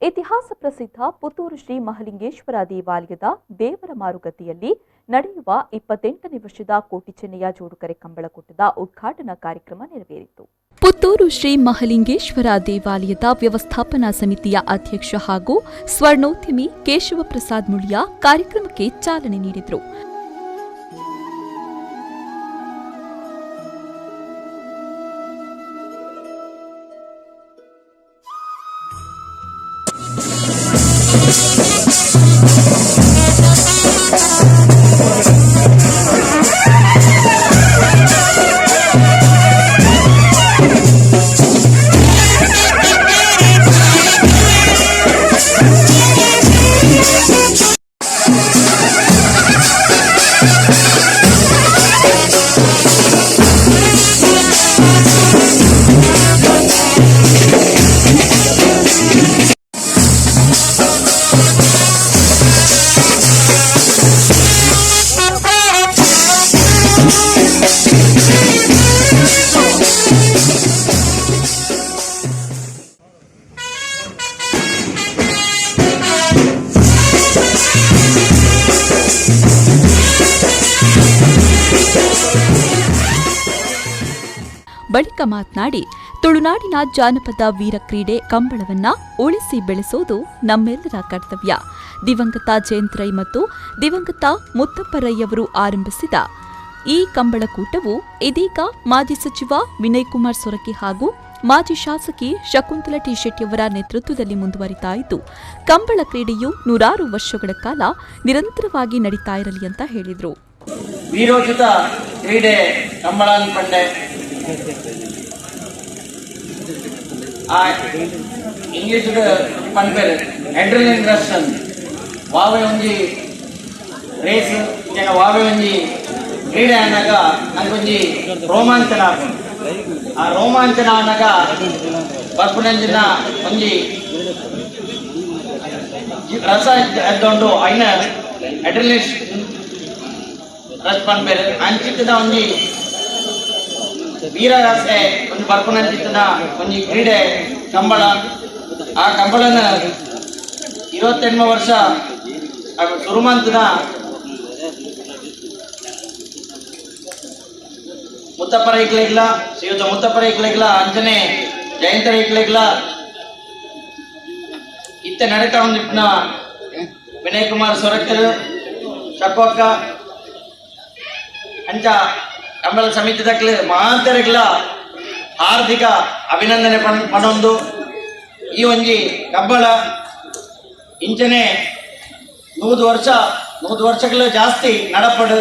ಇತಿಹಾಸ ಪ್ರಸಿದ್ಧ ಪುತ್ತೂರು ಶ್ರೀ ಮಹಲಿಂಗೇಶ್ವರ ದೇವಾಲಯದ ದೇವರ ಮಾರುಕಟ್ಟೆಯಲ್ಲಿ ನಡೆಯುವ 28ನೇ ವರ್ಷದ ಕೋಟಿ ಚೆನ್ನಯ್ಯ ಜೋಡುಕರೆ ಕಂಬಳಕೂಟದ ಉದ್ಘಾಟನಾ ಕಾರ್ಯಕ್ರಮ ನೆರವೇರಿತು. ಪುತ್ತೂರು ಶ್ರೀ ಮಹಲಿಂಗೇಶ್ವರ ದೇವಾಲಯದ ವ್ಯವಸ್ಥಾಪನಾ ಸಮಿತಿಯ ಅಧ್ಯಕ್ಷ ಹಾಗೂ ಸ್ವರ್ಣೋದ್ಯಮಿ ಕೇಶವ ಪ್ರಸಾದ್ ಮುಳಿಯ ಕಾರ್ಯಕ್ರಮಕ್ಕೆ ಚಾಲನೆ ನೀಡಿದರು. ಬಳಿಕ ಮಾತನಾಡಿ, ತುಳುನಾಡಿನ ಜಾನಪದ ವೀರ ಕ್ರೀಡೆ ಕಂಬಳವನ್ನ ಉಳಿಸಿ ಬೆಳೆಸೋದು ನಮ್ಮೆಲ್ಲರ ಕರ್ತವ್ಯ. ದಿವಂಗತ ಜಯಂತರೈ ಮತ್ತು ದಿವಂಗತ ಮುತ್ತಪ್ಪರೈಯವರು ಆರಂಭಿಸಿದ ಈ ಕಂಬಳಕೂಟವು ಇದೀಗ ಮಾಜಿ ಸಚಿವ ವಿನಯ್ ಕುಮಾರ್ ಸೊರಕೆ ಹಾಗೂ ಮಾಜಿ ಶಾಸಕಿ ಶಕುಂತಲಾ ಟಿ ಶೆಟ್ಟಿಯವರ ನೇತೃತ್ವದಲ್ಲಿ ಮುಂದುವರಿತಾ ಇದ್ದು, ಕಂಬಳ ಕ್ರೀಡೆಯು 100 ವರ್ಷಗಳ ಕಾಲ ನಿರಂತರವಾಗಿ ನಡೀತಾ ಇರಲಿ ಅಂತ ಹೇಳಿದರು. ವೀರೋಚಿತ ಕ್ರೀಡೆ ಕಂಬಳಾನ್ ಪಂಡೆ ಇಂಗ್ಲಿಷ್ ಪಂಪೇರ್ ಅಡ್ರಿನಲಿನ್ ರಶ್ ವಾವೆ ಒಂಜಿ ರೇಸ್ ಜನ ವಾವೆ ಒಂಜಿ ಕ್ರೀಡೆ ಅನ್ನಗ ನಂಗೊಂಜಿ ರೋಮಾಂಚನ ಆಪುಂಡು. ಆ ರೋಮಾಂಚನ ಅನ್ನಗ ಬರ್ಪುನಂಜಿನ ಒಂಜಿ ರಸ ಎದ್ದೊಂಡು ಐನ ಅಡ್ರಿನಲಿನ್ ರಶ್ ಪಂಪೇರ್ ಅಂಚಿತ್ತದ ಒಂಜಿ ವೀರರಸೆ ಒಂದು ಬರ್ಪುನಂಚಿತ್ತದ ಒಂಜಿ ಕ್ರೀಡೆ ಕಂಬಳ. ಆ ಕಂಬಳನ 28 ವರ್ಷ ಸುರುಮಂತದ ಮುತ್ತಪ್ಪರ ಇಕ್ಲೆಗ್ಲ ಶ್ರೀಯುತ ಮುತ್ತಪ್ಪರ ಇಕ್ಲೆಗ್ಲ ಅಂಚನೆ ಜಯಂತರ ಇಕ್ಲೆಗ್ಲ ಇತ್ತ ನಡಕ ಒಂದಿಟ್ಟಿನ ವಿನಯ್ ಕುಮಾರ್ ಸೊರಕರ್ ಶಕ್ವಕ್ಕ ಅಂಚ ಕಂಬಳ ಸಮಿತಿದಕ್ಲೆ ಮಹಾಂತರಿಗ್ಲ ಹಾರ್ದಿಕ ಅಭಿನಂದನೆ ಪಣೊಂದು ಈ ಒಂಜಿ ಕಂಬಳ ಇಂಚನೆ 100 ವರ್ಷಗಳು ಜಾಸ್ತಿ ನಡಪಡು.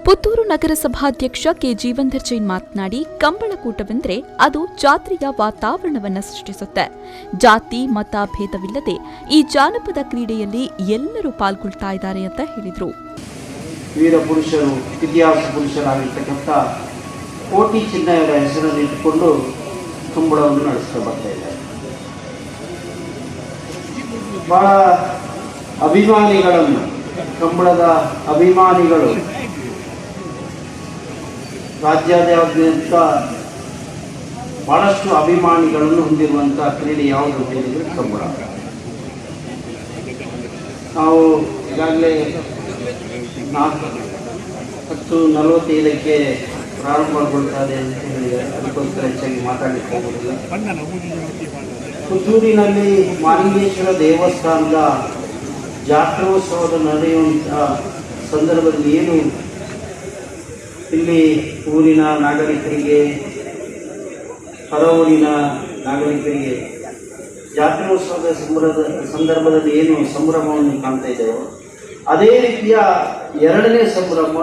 ಪುತ್ತೂರು ನಗರಸಭಾಧ್ಯಕ್ಷ ಕೆ ಜೀವಂದರ್ ಜೈನ್ ಮಾತನಾಡಿ, ಕಂಬಳಕೂಟವೆಂದರೆ ಅದು ಜಾತ್ರೆಯ ವಾತಾವರಣವನ್ನು ಸೃಷ್ಟಿಸುತ್ತೆ. ಜಾತಿ ಮತ ಭೇದವಿಲ್ಲದೆ ಈ ಜಾನಪದ ಕ್ರೀಡೆಯಲ್ಲಿ ಎಲ್ಲರೂ ಪಾಲ್ಗೊಳ್ತಾ ಇದ್ದಾರೆ ಅಂತ ಹೇಳಿದರು. ವೀರ ಪುರುಷರು, ಇತಿಹಾಸ ಪುರುಷರಾಗಿರ್ತಕ್ಕಂಥ ಕೋಟಿ ಚೆನ್ನಯ್ಯರ ಹೆಸರನ್ನು ಇಟ್ಟುಕೊಂಡು ಕಂಬಳವನ್ನು ನಡೆಸ್ತಾ ಬರ್ತಾ ಇದ್ದಾರೆ. ಬಹಳ ಅಭಿಮಾನಿಗಳನ್ನು, ಕಂಬಳದ ಅಭಿಮಾನಿಗಳು ರಾಜ್ಯಾದ್ಯಂತ ಬಹಳಷ್ಟು ಅಭಿಮಾನಿಗಳನ್ನು ಹೊಂದಿರುವಂಥ ಕ್ರೀಡೆ ಯಾವುದು ಹೇಳಿದರೆ ಕಂಬಳ. ನಾವು ಈಗಾಗಲೇ 10:47ಕ್ಕೆ ಪ್ರಾರಂಭಗೊಳ್ತದೆ ಅಂತ ಹೇಳಿದ್ದಾರೆ. ಅದಕ್ಕೋಸ್ಕರ ಹೆಚ್ಚಾಗಿ ಮಾತಾಡಲಿಕ್ಕೆ ಹೋಗುವುದಿಲ್ಲ. ಪುತ್ತೂರಿನಲ್ಲಿ ಮಹಲಿಂಗೇಶ್ವರ ದೇವಸ್ಥಾನದ ಜಾತ್ರೋತ್ಸವದ ನಡೆಯುವಂಥ ಸಂದರ್ಭದಲ್ಲಿ ಏನು ಇಲ್ಲಿ ಊರಿನ ನಾಗರಿಕರಿಗೆ, ಹೊರ ಊರಿನ ನಾಗರಿಕರಿಗೆ ಜಾತ್ರೋತ್ಸವದ ಸಂದರ್ಭದಲ್ಲಿ ಏನು ಸಂಭ್ರಮವನ್ನು ಕಾಣ್ತಾ ಇದ್ದೇವೆ, ಅದೇ ರೀತಿಯ 2ನೇ ಸಂಭ್ರಮ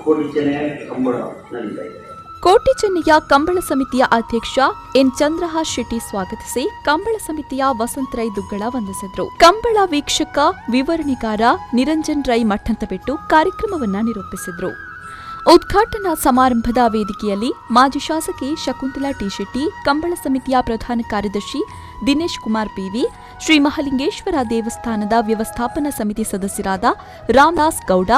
ಕೋಟಿ ಚೆನ್ನಯ್ಯ ಕಂಬಳ ನಡೀತಾ ಇದೆ. ಕೋಟಿ ಚೆನ್ನಯ್ಯ ಕಂಬಳ ಸಮಿತಿಯ ಅಧ್ಯಕ್ಷ ಎನ್ ಚಂದ್ರಹಾಸ್ ಶೆಟ್ಟಿ ಸ್ವಾಗತಿಸಿ ಕಂಬಳ ಸಮಿತಿಯ ವಸಂತ ರೈ ದುಗ್ಗಳ ವಂದಿಸಿದರು. ಕಂಬಳ ವೀಕ್ಷಕ ವಿವರಣೆಗಾರ ನಿರಂಜನ್ ರೈ ಮಠಂತ ಬಿಟ್ಟು ಕಾರ್ಯಕ್ರಮವನ್ನ ನಿರೂಪಿಸಿದರು. ಉದ್ಘಾಟನಾ ಸಮಾರಂಭದ ವೇದಿಕೆಯಲ್ಲಿ ಮಾಜಿ ಶಾಸಕಿ ಶಕುಂತಲಾ ಟಿ ಶೆಟ್ಟಿ, ಕಂಬಳ ಸಮಿತಿಯ ಪ್ರಧಾನ ಕಾರ್ಯದರ್ಶಿ ದಿನೇಶ್ ಕುಮಾರ್ ಪಿವಿ, ಶ್ರೀ ಮಹಲಿಂಗೇಶ್ವರ ದೇವಸ್ಥಾನದ ವ್ಯವಸ್ಥಾಪನಾ ಸಮಿತಿ ಸದಸ್ಯರಾದ ರಾಮದಾಸ್ ಗೌಡ,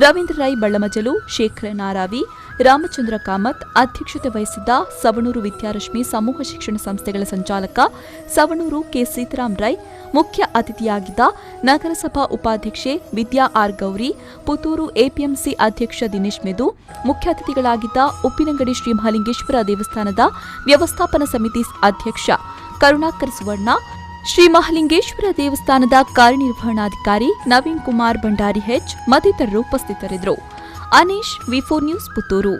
ರವೀಂದ್ರ ರೈ ಬಳ್ಳಮಜಲು, ಶೇಖರ ನಾರಾವಿ, ರಾಮಚಂದ್ರ ಕಾಮತ್ ಅಧ್ಯಕ್ಷತೆ ವಹಿಸಿದ್ದ ಸವಣೂರು ವಿದ್ಯಾರಶ್ಮಿ ಸಮೂಹ ಶಿಕ್ಷಣ ಸಂಸ್ಥೆಗಳ ಸಂಚಾಲಕ ಸವಣೂರು ಕೆ ಸೀತಾರಾಮ್ ರೈ, ಮುಖ್ಯ ಅತಿಥಿಯಾಗಿದ್ದ ನಗರಸಭಾ ಉಪಾಧ್ಯಕ್ಷೆ ವಿದ್ಯಾ ಆರ್ ಗೌರಿ, ಪುತ್ತೂರು ಎಪಿಎಂಸಿ ಅಧ್ಯಕ್ಷ ದಿನೇಶ್ ಮೆದು, ಮುಖ್ಯ ಅತಿಥಿಗಳಾಗಿದ್ದ ಉಪ್ಪಿನಂಗಡಿ ಶ್ರೀ ಮಹಾಲಿಂಗೇಶ್ವರ ದೇವಸ್ಥಾನದ ವ್ಯವಸ್ಥಾಪನಾ ಸಮಿತಿ ಅಧ್ಯಕ್ಷ ಕರುಣಾಕರ್ ಸುವರ್ಣ, ಶ್ರೀ ಮಹಾಲಿಂಗೇಶ್ವರ ದೇವಸ್ಥಾನದ ಕಾರ್ಯನಿರ್ವಹಣಾಧಿಕಾರಿ ನವೀನ್ ಕುಮಾರ್ ಭಂಡಾರಿ ಹೆಚ್ ಮತ್ತಿತರರು ಉಪಸ್ಥಿತರಿದ್ದರು. ಅನೀಶ್, ವಿ4 ನ್ಯೂಸ್, ಪುತ್ತೂರು.